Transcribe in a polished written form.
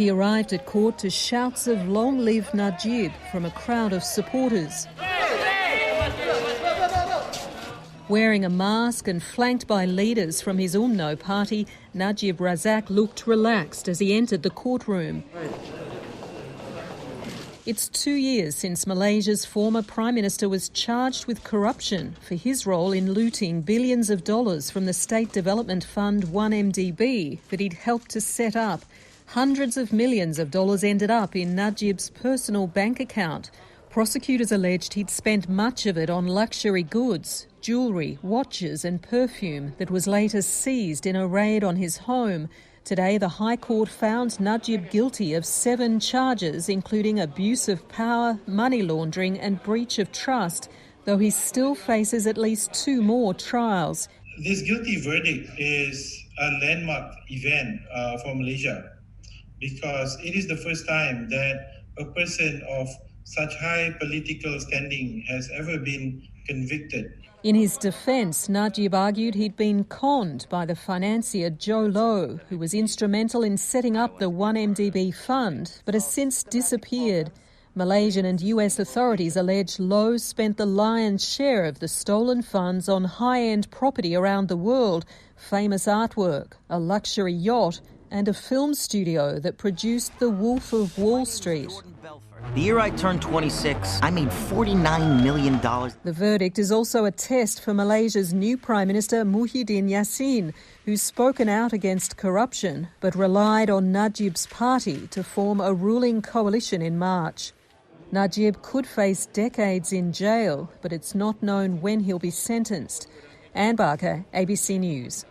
He arrived at court to shouts of "Long live Najib" from a crowd of supporters. Wearing a mask and flanked by leaders from his UMNO party, Najib Razak looked relaxed as he entered the courtroom. It's 2 years since Malaysia's former Prime Minister was charged with corruption for his role in looting billions of dollars from the State Development Fund 1MDB that he'd helped to set up. Hundreds of millions of dollars ended up in Najib's personal bank account. Prosecutors alleged he'd spent much of it on luxury goods, jewellery, watches and perfume that was later seized in a raid on his home. Today, the High Court found Najib guilty of 7 charges, including abuse of power, money laundering and breach of trust, though he still faces at least 2 more trials. This guilty verdict is a landmark event for Malaysia because it is the first time that a person of such high political standing has ever been convicted. In his defence, Najib argued he'd been conned by the financier Joe Low, who was instrumental in setting up the 1MDB fund, but has since disappeared. Malaysian and US authorities allege Low spent the lion's share of the stolen funds on high-end property around the world, famous artwork, a luxury yacht, and a film studio that produced The Wolf of Wall Street. The year I turned 26, I made $49 million. The verdict is also a test for Malaysia's new Prime Minister Muhyiddin Yassin, who's spoken out against corruption but relied on Najib's party to form a ruling coalition in March. Najib could face decades in jail, but it's not known when he'll be sentenced. Anne Barker, ABC News.